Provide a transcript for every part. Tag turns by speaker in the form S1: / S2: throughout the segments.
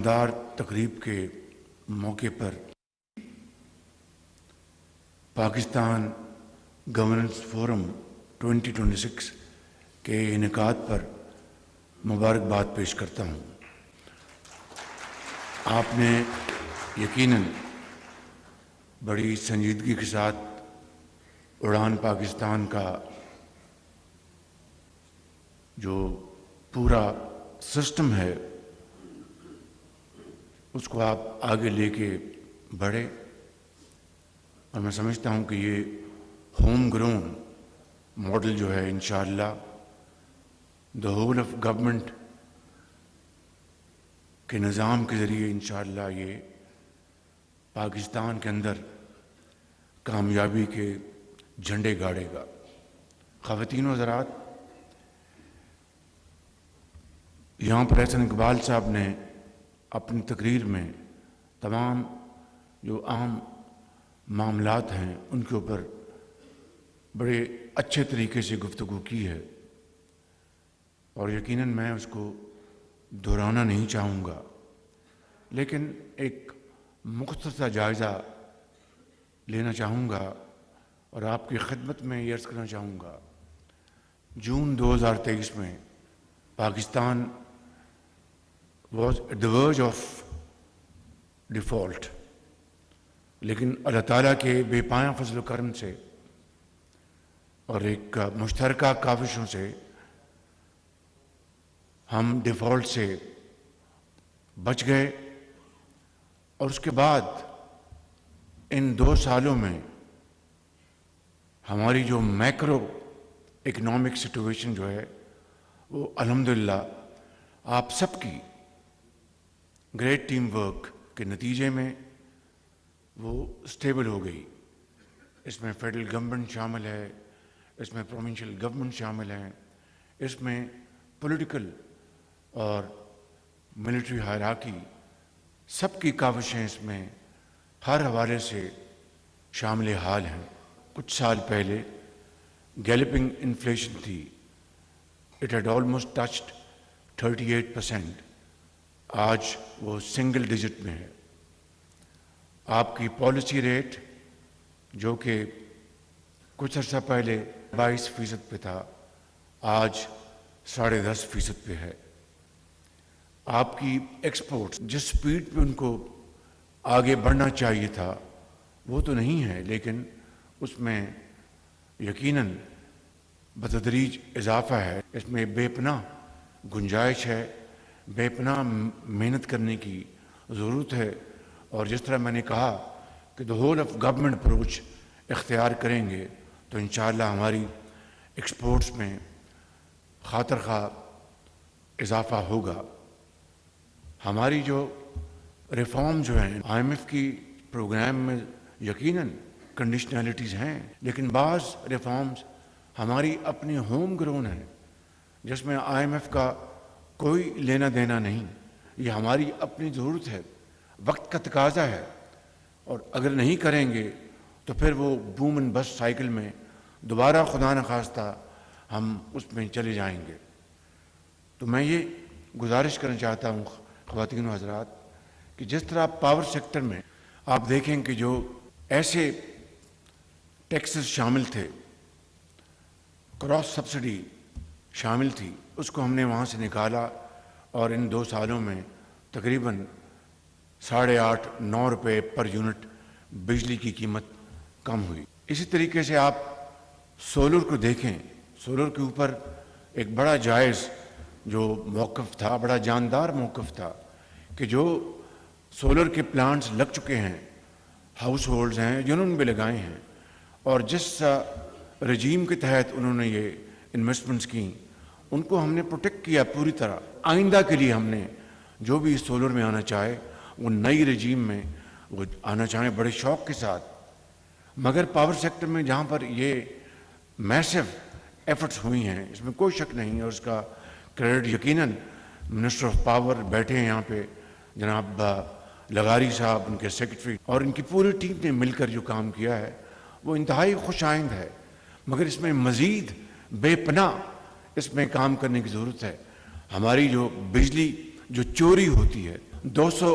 S1: دار تقریب کے موقع پر پاکستان گورننس فورم 2026 کے انعقاد پر مبارکباد پیش کرتا ہوں۔ آپ نے یقیناً بڑی سنجیدگی کے ساتھ اڑان پاکستان کا جو پورا سسٹم ہے اس کو آپ آگے لے کے بڑھے، اور میں سمجھتا ہوں کہ یہ ہوم گرون ماڈل جو ہے انشاءاللہ دا ہول آف گورنمنٹ کے نظام کے ذریعے انشاءاللہ یہ پاکستان کے اندر کامیابی کے جھنڈے گاڑے گا۔ خواتین و حضرات، یہاں پر احسن اقبال صاحب نے اپنی تقریر میں تمام جو اہم معاملات ہیں ان کے اوپر بڑے اچھے طریقے سے گفتگو کی ہے، اور یقیناً میں اس کو دہرانا نہیں چاہوں گا، لیکن ایک مختصر جائزہ لینا چاہوں گا اور آپ کی خدمت میں یہ عرض کرنا چاہوں گا۔ جون 2023 میں Pakistan was at the verge of default، لیکن اللہ تعالیٰ کے بے پایاں فضل و کرم سے اور ایک مشترکہ کاوشوں سے ہم ڈیفالٹ سے بچ گئے، اور اس کے بعد ان 2 سالوں میں ہماری جو میکرو اکنامک سچویشن جو ہے وہ الحمدللہ آپ سب کی گریٹ ٹیم ورک کے نتیجے میں وہ سٹیبل ہو گئی۔ اس میں فیڈرل گورنمنٹ شامل ہے، اس میں پروونشل گورنمنٹ شامل ہیں، اس میں پولیٹیکل اور ملٹری ہائرارکی سب کی کاوشیں اس میں ہر حوالے سے شامل حال ہیں۔ کچھ سال پہلے گیلپنگ انفلیشن تھی، اٹ ہیڈ آلموسٹ ٹچڈ 38%، آج وہ سنگل ڈیجٹ میں ہے۔ آپ کی پالیسی ریٹ جو کہ کچھ عرصہ پہلے 22% پہ تھا، آج 10.5% پہ ہے۔ آپ کی ایکسپورٹس جس سپیڈ پہ ان کو آگے بڑھنا چاہیے تھا وہ تو نہیں ہے، لیکن اس میں یقیناً بتدریج اضافہ ہے۔ اس میں بے پناہ گنجائش ہے، بے پناہ محنت کرنے کی ضرورت ہے، اور جس طرح میں نے کہا کہ the whole of government approach اختیار کریں گے تو انشاءاللہ ہماری ایکسپورٹس میں خاطر خواہ اضافہ ہوگا۔ ہماری جو ریفارم جو ہیں آئی ایم ایف کی پروگرام میں یقیناً کنڈیشنلٹیز ہیں، لیکن بعض ریفارمز ہماری اپنی ہوم گرون ہیں جس میں آئی ایم ایف کا کوئی لینا دینا نہیں، یہ ہماری اپنی ضرورت ہے، وقت کا تقاضا ہے، اور اگر نہیں کریں گے تو پھر وہ بوم اینڈ بسٹ سائیکل میں دوبارہ خدا نخواستہ ہم اس میں چلے جائیں گے۔ تو میں یہ گزارش کرنا چاہتا ہوں خواتین و حضرات کہ جس طرح پاور سیکٹر میں آپ دیکھیں کہ جو ایسے ٹیکسز شامل تھے، کراس سبسڈی شامل تھی، اس کو ہم نے وہاں سے نکالا، اور ان 2 سالوں میں تقریباً 8.5-9 روپے پر یونٹ بجلی کی قیمت کم ہوئی۔ اسی طریقے سے آپ سولر کو دیکھیں، سولر کے اوپر ایک بڑا جائز جو موقف تھا، بڑا جاندار موقف تھا کہ جو سولر کے پلانٹس لگ چکے ہیں، ہاؤس ہولڈز ہیں جنہوں نے بھی لگائے ہیں، اور جس رجیم کے تحت انہوں نے یہ انویسٹمنٹس کی، ان کو ہم نے پروٹیکٹ کیا پوری طرح۔ آئندہ کے لیے ہم نے جو بھی سولر میں آنا چاہے وہ نئی رجیم میں وہ آنا چاہیں بڑے شوق کے ساتھ، مگر پاور سیکٹر میں جہاں پر یہ میسو ایفرٹس ہوئی ہیں اس میں کوئی شک نہیں، اور اس کا کریڈٹ یقیناً منسٹر آف پاور بیٹھے ہیں یہاں پہ جناب لغاری صاحب، ان کے سیکرٹری اور ان کی پوری ٹیم نے مل کر جو کام کیا ہے وہ انتہائی خوش آئند ہے، مگر اس میں مزید بے پناہ اس میں کام کرنے کی ضرورت ہے۔ ہماری جو بجلی جو چوری ہوتی ہے 200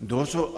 S1: 200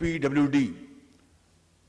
S1: PWD,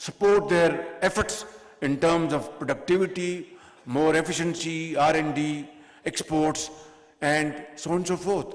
S1: support their efforts in terms of productivity, more efficiency, R&D, exports and so on and so forth.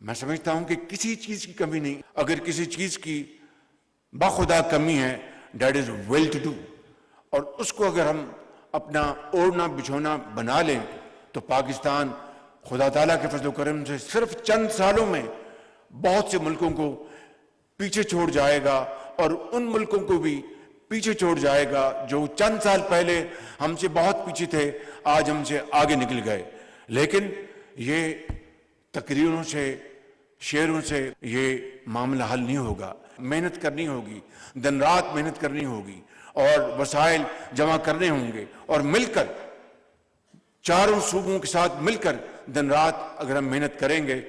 S1: میں سمجھتا ہوں کہ کسی چیز کی کمی نہیں. اگر کسی چیز کی باخدا کمی ہے that is well to do, اور اس کو اگر ہم اپنا اوڑھنا بچھونا بنا لیں تو پاکستان خدا تعالیٰ کے فضل و کرم سے صرف چند سالوں میں بہت سے ملکوں کو پیچھے چھوڑ جائے گا, اور ان ملکوں کو بھی پیچھے چھوڑ جائے گا جو چند سال پہلے ہم سے بہت پیچھے تھے, آج ہم سے آگے نکل گئے. لیکن یہ تقریروں سے, شعروں سے یہ معاملہ حل نہیں ہوگا. محنت کرنی ہوگی, دن رات محنت کرنی ہوگی, اور وسائل جمع کرنے ہوں گے, اور مل کر چاروں صوبوں کے ساتھ مل کر دن رات اگر ہم محنت کریں گے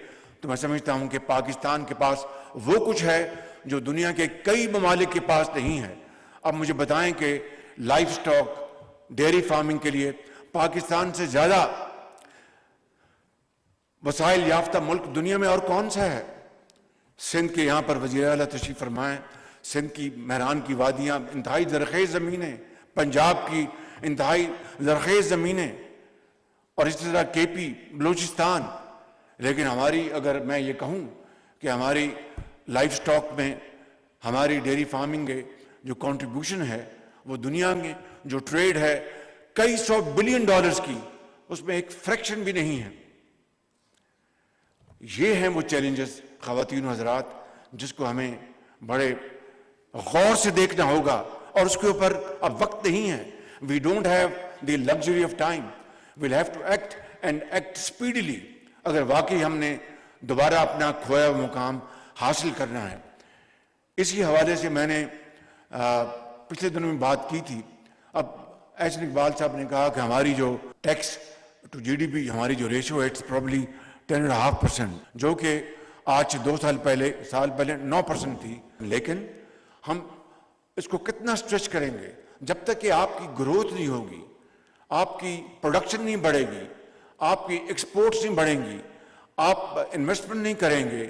S1: تو میں سمجھتا ہوں کہ پاکستان کے پاس وہ کچھ ہے جو دنیا کے کئی ممالک کے پاس نہیں ہے. اب مجھے بتائیں کہ لائف سٹاک, ڈیری فارمنگ کے لیے پاکستان سے زیادہ وسائل یافتہ ملک دنیا میں اور کون سا ہے؟ سندھ کے یہاں پر وزیر اعلیٰ تشریف فرمائیں, سندھ کی مہران کی وادیاں انتہائی زرخیز زمینیں, پنجاب کی انتہائی زرخیز زمینیں, اور اسی طرح کے پی, بلوچستان. لیکن ہماری, اگر میں یہ کہوں کہ ہماری لائف سٹاک میں ہماری ڈیری فارمنگ کے جو کنٹریبیوشن ہے وہ دنیا میں جو ٹریڈ ہے کئی سو بلین ڈالرز کی, اس میں ایک فریکشن بھی نہیں ہے. یہ ہیں وہ چیلنجز خواتین و حضرات جس کو ہمیں بڑے غور سے دیکھنا ہوگا, اور اس کے اوپر اب وقت نہیں ہے. We don't have the luxury of time, we'll have to act and act speedily اگر واقعی ہم نے دوبارہ اپنا کھویا ہوا مقام حاصل کرنا ہے. اسی حوالے سے میں نے پچھلے دنوں میں بات کی تھی. اب احسن اقبال صاحب نے کہا کہ ہماری جو tax to G D P ہماری جو ریشو ہے اٹس پرابلی 10.5%, جو کہ آج سے 2 سال پہلے 9% تھی. لیکن ہم اس کو کتنا اسٹریچ کریں گے جب تک کہ آپ کی گروتھ نہیں ہوگی, آپ کی پروڈکشن نہیں بڑھے گی, آپ کی ایکسپورٹس نہیں بڑھیں گی, آپ انویسٹمنٹ نہیں کریں گے,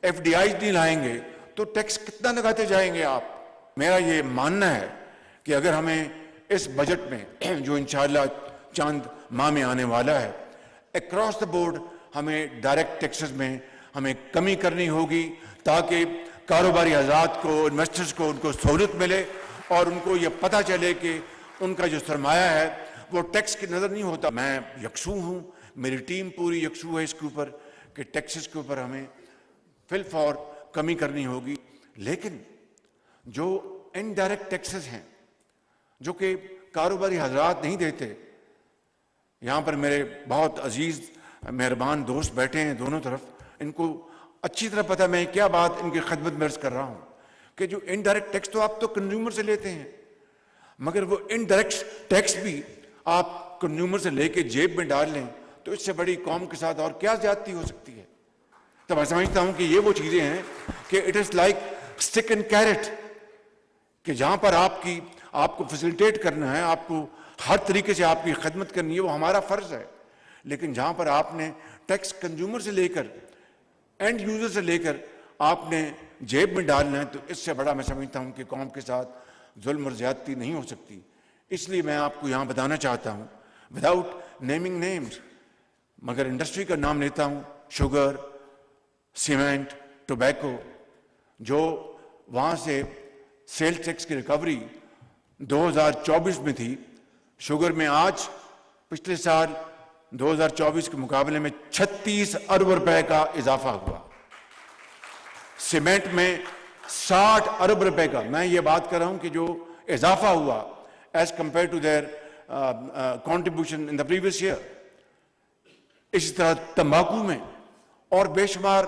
S1: ایف ڈی آئیز نہیں لائیں گے, تو ٹیکس کتنا لگاتے جائیں گے آپ؟ میرا یہ ماننا ہے کہ اگر ہمیں اس بجٹ میں جو انشاءاللہ چند ماہ میں آنے والا ہے, اکراس دا بورڈ ہمیں ڈائریکٹ ٹیکسز میں ہمیں کمی کرنی ہوگی تاکہ کاروباری حضرات کو, انویسٹرز کو, ان کو سہولت ملے, اور ان کو یہ پتہ چلے کہ ان کا جو سرمایہ ہے وہ ٹیکس کی نظر نہیں ہوتا. میں یکسو ہوں, میری ٹیم پوری یکسو ہے اس کے اوپر کہ ٹیکسز کے اوپر ہمیں فی الفور کمی کرنی ہوگی. لیکن جو انڈائریکٹ ٹیکسز ہیں جو کہ کاروباری حضرات نہیں دیتے, یہاں پر میرے بہت عزیز مہربان دوست بیٹھے ہیں دونوں طرف, ان کو اچھی طرح پتہ میں کیا بات ان کی خدمت میں عرض کر رہا ہوں کہ جو انڈائریکٹ ٹیکس تو آپ تو کنزیومر سے لیتے ہیں, مگر وہ انڈائریکٹ ٹیکس بھی آپ کنزیومر سے لے کے جیب میں ڈال لیں تو اس سے بڑی قوم کے ساتھ اور کیا زیادتی ہو سکتی ہے. تو میں سمجھتا ہوں کہ یہ وہ چیزیں ہیں کہ it is like stick and carrot, کہ جہاں پر آپ کو فیسیلیٹیٹ کرنا ہے, آپ کو ہر طریقے سے آپ کی خدمت کرنی ہے, وہ ہمارا فرض ہے. لیکن جہاں پر آپ نے ٹیکس کنزیومر سے لے کر اینڈ یوزر سے لے کر آپ نے جیب میں ڈالنا ہے, تو اس سے بڑا میں سمجھتا ہوں کہ قوم کے ساتھ ظلم اور زیادتی نہیں ہو سکتی. اس لیے میں آپ کو یہاں بتانا چاہتا ہوں وداؤٹ نیمنگ نیمز, مگر انڈسٹری کا نام لیتا ہوں, شوگر, سیمنٹ, ٹوبیکو, جو وہاں سے سیل ٹیکس کی ریکوری 2024 میں تھی. شوگر میں آج پچھلے سال 2024 کے مقابلے میں 36 ارب روپے کا اضافہ ہوا. سیمنٹ میں 60 ارب روپے کا, میں یہ بات کر رہا ہوں کہ جو اضافہ ہوا as compared to their contribution in the previous year. اسی طرح تمباکو میں اور بے شمار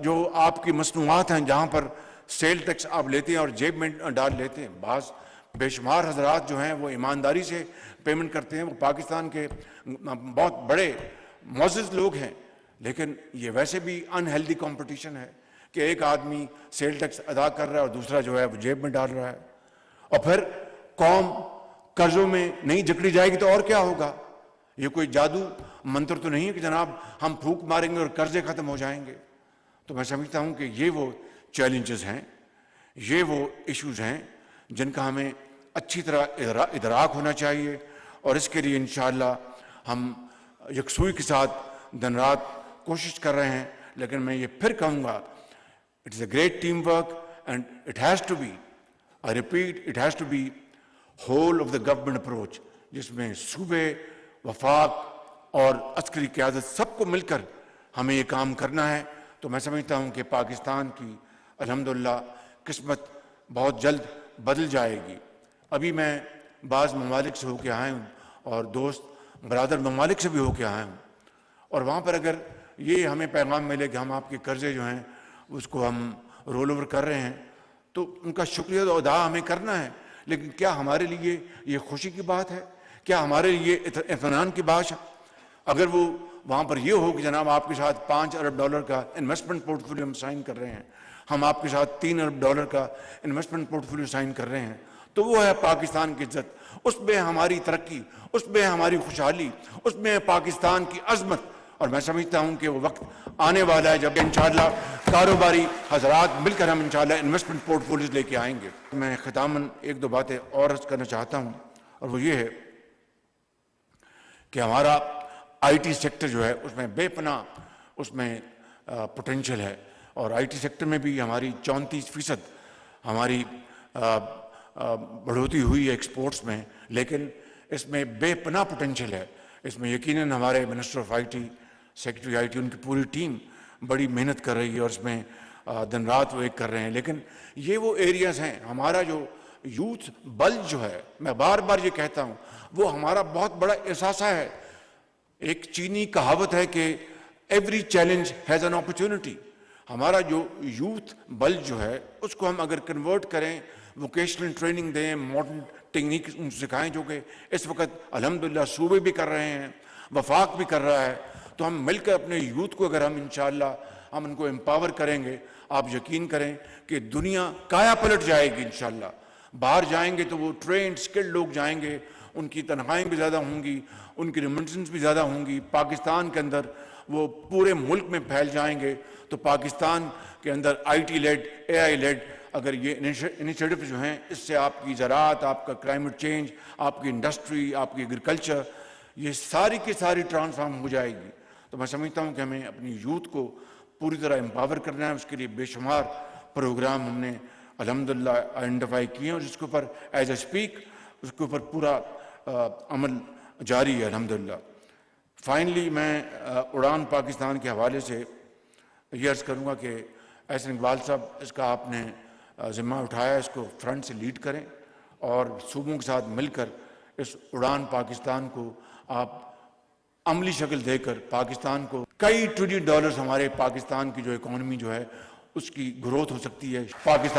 S1: جو آپ کی مصنوعات ہیں جہاں پر سیل ٹیکس آپ لیتے ہیں اور جیب میں ڈال لیتے ہیں. بعض بے شمار حضرات جو ہیں وہ ایمانداری سے پیمنٹ کرتے ہیں, وہ پاکستان کے بہت بڑے معزز لوگ ہیں, لیکن یہ ویسے بھی ان ہیلدی کمپٹیشن ہے کہ ایک آدمی سیل ٹیکس ادا کر رہا ہے اور دوسرا جو ہے وہ جیب میں ڈال رہا ہے. اور پھر قوم قرضوں میں نہیں جکڑی جائے گی تو اور کیا ہوگا؟ یہ کوئی جادو منتر تو نہیں ہے کہ جناب ہم پھونک ماریں گے اور قرضے ختم ہو جائیں گے. تو میں سمجھتا ہوں کہ یہ وہ چیلنجز ہیں, یہ وہ ایشوز ہیں جن کا ہمیں اچھی طرح ادراک ہونا چاہیے, اور اس کے لیے انشاءاللہ ہم یکسوئی کے ساتھ دن رات کوشش کر رہے ہیں. لیکن میں یہ پھر کہوں گا it is a great team work and it has to be, I repeat, it has to be whole of the government approach, جس میں صوبے, وفاق اور عسکری قیادت سب کو مل کر ہمیں یہ کام کرنا ہے. تو میں سمجھتا ہوں کہ پاکستان کی الحمدللہ قسمت بہت جلد بدل جائے گی. ابھی میں بعض ممالک سے ہو کے آئے ہوں اور دوست برادر ممالک سے بھی ہو کے آئے ہوں, اور وہاں پر اگر یہ ہمیں پیغام ملے کہ ہم آپ کے قرضے جو ہیں اس کو ہم رول اوور کر رہے ہیں, تو ان کا شکریہ ادا ہمیں کرنا ہے. لیکن کیا ہمارے لیے یہ خوشی کی بات ہے؟ کیا ہمارے لیے اطمینان کی بات ہے؟ اگر وہ وہاں پر یہ ہو کہ جناب آپ کے ساتھ $5 ارب کا انویسٹمنٹ پورٹ فولیو ہم سائن کر رہے ہیں, ہم آپ کے ساتھ $3 ارب کا انویسٹمنٹ پورٹ فولیو سائن کر رہے ہیں, تو وہ ہے پاکستان کی عزت, اس میں ہماری ترقی, اس میں ہماری خوشحالی, اس میں پاکستان کی عظمت. اور میں سمجھتا ہوں کہ وہ وقت آنے والا ہے جب انشاءاللہ کاروباری حضرات مل کر ہم انشاءاللہ انویسٹمنٹ پورٹ فولیوز لے کے آئیں گے. میں ختاماً ایک دو باتیں اور عرض کرنا چاہتا ہوں, اور وہ یہ ہے کہ ہمارا آئی ٹی سیکٹر جو ہے اس میں بے پناہ اس میں پوٹینشل ہے, اور آئی ٹی سیکٹر میں بھی ہماری 34% ہماری بڑھوتری ہوئی ہے ایکسپورٹس میں, لیکن اس میں بے پناہ پوٹینشل ہے. اس میں یقیناً ہمارے minister of I T, secretary I T, ان کی پوری ٹیم بڑی محنت کر رہی ہے, اور اس میں دن رات وہ ایک کر رہے ہیں. لیکن یہ وہ ایریاز ہیں, ہمارا جو یوتھ بل جو ہے, میں بار بار یہ کہتا ہوں, وہ ہمارا بہت بڑا احساسہ ہے. ایک چینی کہاوت ہے کہ every challenge has an opportunity. ہمارا جو یوتھ بل جو ہے اس کو ہم اگر کنورٹ کریں, ووکیشنل ٹریننگ دیں, ماڈرن ٹیکنیک ان کو سکھائیں, جو کہ اس وقت الحمدللہ صوبے بھی کر رہے ہیں, وفاق بھی کر رہا ہے, تو ہم مل کر اپنے یوتھ کو اگر ہم انشاءاللہ ہم ان کو امپاور کریں گے, آپ یقین کریں کہ دنیا کایا پلٹ جائے گی انشاءاللہ. باہر جائیں گے تو وہ ٹرینڈ اسکلڈ لوگ جائیں گے, ان کی تنخواہیں بھی زیادہ ہوں گی, ان کی ریمیٹنس بھی زیادہ ہوں گی, پاکستان کے اندر وہ پورے ملک میں پھیل جائیں گے. تو پاکستان کے اندر I T led, A I led اگر یہ انیشیٹو جو ہیں, اس سے آپ کی زراعت, آپ کا کلائمیٹ چینج, آپ کی انڈسٹری, آپ کی ایگریکلچر, یہ ساری کی ساری ٹرانسفارم ہو جائے گی. تو میں سمجھتا ہوں کہ ہمیں اپنی یوتھ کو پوری طرح امپاور کرنا ہے. اس کے لیے بے شمار پروگرام ہم نے الحمدللہ آئیڈینٹیفائی کیے ہیں, اور جس کے اوپر ایز اے اسپیک اس کے اوپر پورا عمل جاری ہے الحمدللہ. فائنلی میں اڑان پاکستان کے حوالے سے یہ عرض کروں گا کہ احسن اقبال صاحب, اس کا آپ نے ذمہ اٹھایا, اس کو فرنٹ سے لیڈ کریں, اور صوبوں کے ساتھ مل کر اس اڑان پاکستان کو آپ عملی شکل دے کر پاکستان کو کئی $1 ٹریلین ہمارے پاکستان کی جو اکانومی جو ہے اس کی گروتھ ہو سکتی ہے. پاکستان